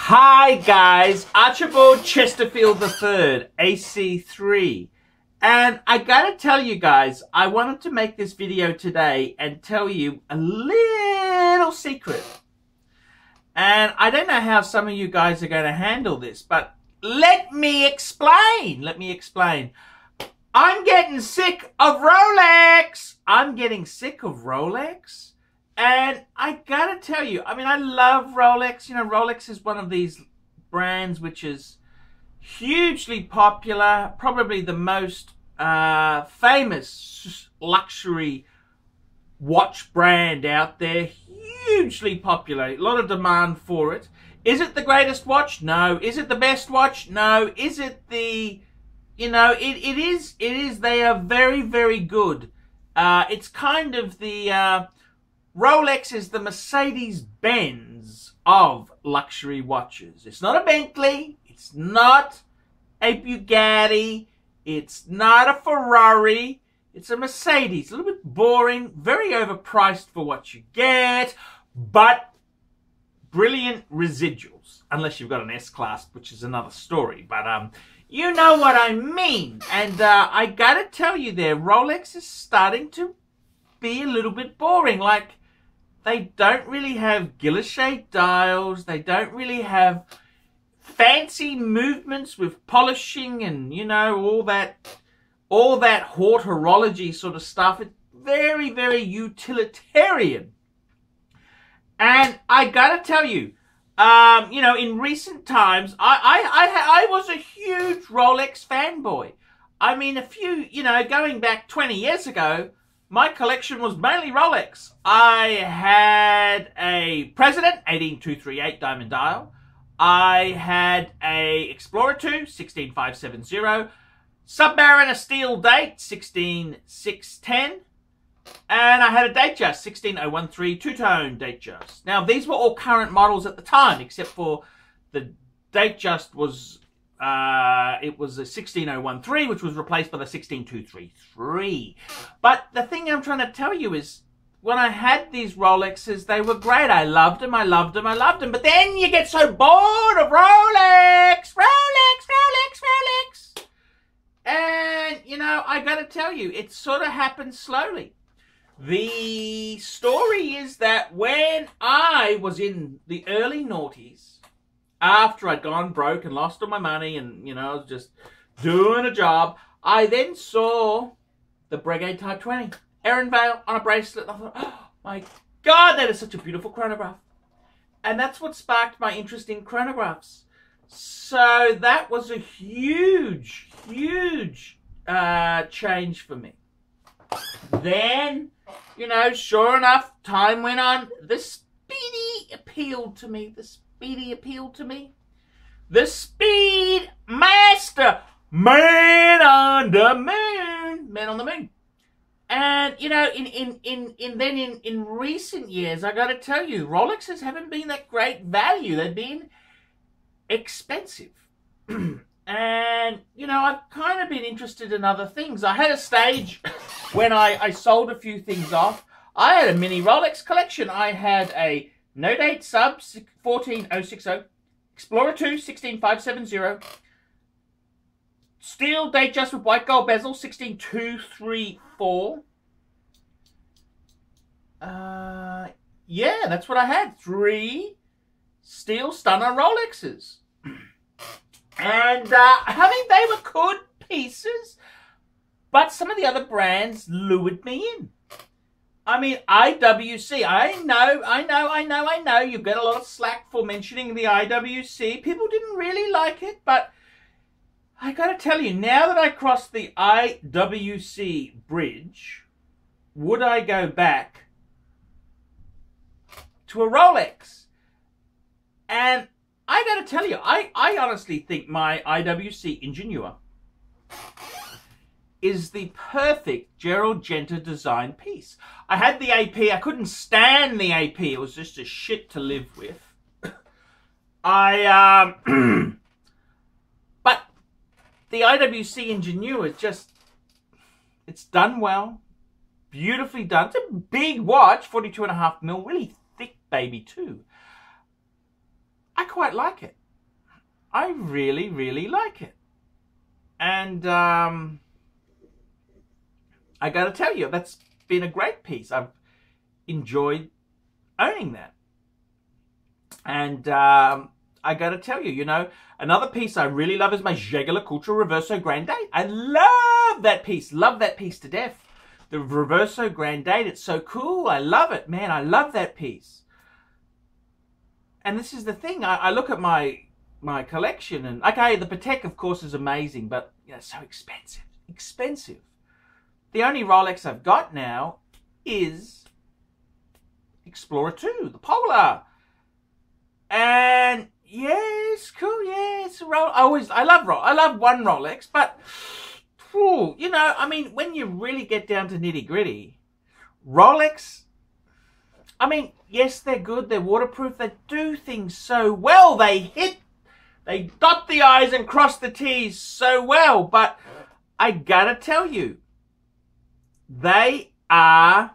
Hi guys, Archibald Chesterfield III, AC3. And I gotta tell you guys, I wanted to make this video today and tell you a little secret. And I don't know how some of you guys are going to handle this, but let me explain. I'm getting sick of Rolex. And I gotta tell you, I mean, I love Rolex. You know, Rolex is one of these brands which is hugely popular, probably the most famous luxury watch brand out there. Hugely popular, a lot of demand for it. Is it the greatest watch? No. Is it the best watch? No. Is it the, you know, it is, they are very, very good. It's kind of the, Rolex is the Mercedes-Benz of luxury watches. It's not a Bentley. It's not a Bugatti. It's not a Ferrari. It's a Mercedes. A little bit boring, very overpriced for what you get, but brilliant residuals. Unless you've got an S-Class, which is another story. But you know what I mean. And I gotta tell you there, Rolex is starting to be a little bit boring. Like, they don't really have Guilloche dials. They don't really have fancy movements with polishing and, you know, all that horology sort of stuff. It's very, very utilitarian. And I gotta tell you, you know, in recent times, I was a huge Rolex fanboy. I mean, going back 20 years ago, my collection was mainly Rolex. I had a President 18238 diamond dial. I had a Explorer 2 16570, Submariner steel date 16610, and I had a Datejust 16013 two-tone Datejust. Now these were all current models at the time, except for the Datejust was it was a 16013, which was replaced by the 16233. But the thing I'm trying to tell you is, when I had these Rolexes, they were great. I loved them. But then you get so bored of Rolex. And, you know, I got to tell you, it sort of happened slowly. The story is that when I was in the early noughties, after I'd gone broke and lost all my money and, you know, I was just doing a job, I then saw the Breguet Type 20. Erin Vale on a bracelet. I thought, oh my God, that is such a beautiful chronograph. And that's what sparked my interest in chronographs. So that was a huge change for me. Then, you know, sure enough, time went on. The Speedy appealed to me. The Speed Master. Man on the moon. And, you know, in recent years, I got to tell you, Rolexes haven't been that great value. They've been expensive. And, you know, I've kind of been interested in other things. I had a stage when I sold a few things off. I had a mini Rolex collection. I had a No Date Sub 14060, Explorer 2 16570, steel Datejust with white gold bezel 16234. Yeah, that's what I had. 3 steel Stunner Rolexes. And, I mean, they were good pieces, but some of the other brands lured me in. I mean, IWC, I know, you get a lot of slack for mentioning the IWC. People didn't really like it, but I gotta tell you, now that I crossed the IWC bridge, would I go back to a Rolex? And I gotta tell you, I honestly think my IWC Ingenieur is the perfect Gerald Genta design piece. I had the AP. I couldn't stand the AP. It was just a shit to live with. But the IWC Ingenieur is just, it's done well. Beautifully done. It's a big watch, 42.5mm, really thick baby too. I quite like it. I really, really like it. And I got to tell you, that's been a great piece. I've enjoyed owning that. And I got to tell you, you know, another piece I really love is my Jaeger LeCoultre Reverso Grand Date. I love that piece. Love that piece to death. The Reverso Grand Date, it's so cool. I love it, man. I love that piece. And this is the thing. I look at my collection and, okay, the Patek, of course, is amazing, but, you know, so expensive. Expensive. The only Rolex I've got now is Explorer 2, the Polar. And yeah, it's cool. Yeah, it's a Rolex. I love one Rolex, but you know, I mean, when you really get down to nitty gritty, Rolex. I mean, yes, they're good. They're waterproof. They do things so well. They dot the I's and cross the T's so well. But I gotta tell you, they are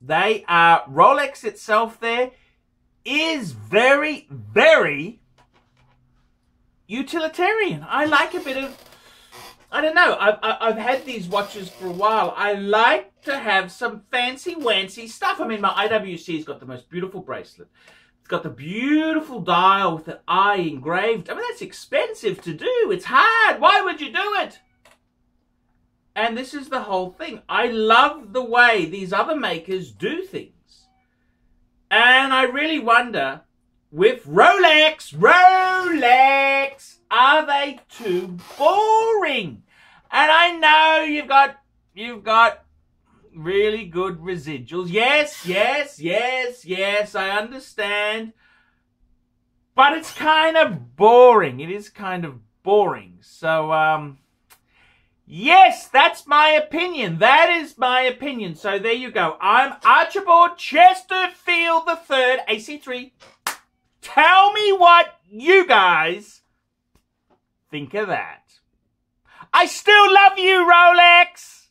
Rolex itself. There is very, very utilitarian. I like a bit of, I don't know, I've had these watches for a while. I like to have some fancy-wancy stuff. I mean, my IWC's got the most beautiful bracelet. It's got the beautiful dial with the eye engraved. I mean, that's expensive to do. It's hard. Why would you do it? And this is the whole thing. I love the way these other makers do things. And I really wonder, with Rolex, are they too boring? And I know you've got really good residuals. Yes, I understand. But it's kind of boring. It is kind of boring. So, yes, that's my opinion. That is my opinion. So there you go. I'm Archibald Chesterfield III, AC3. Tell me what you guys think of that. I still love you, Rolex!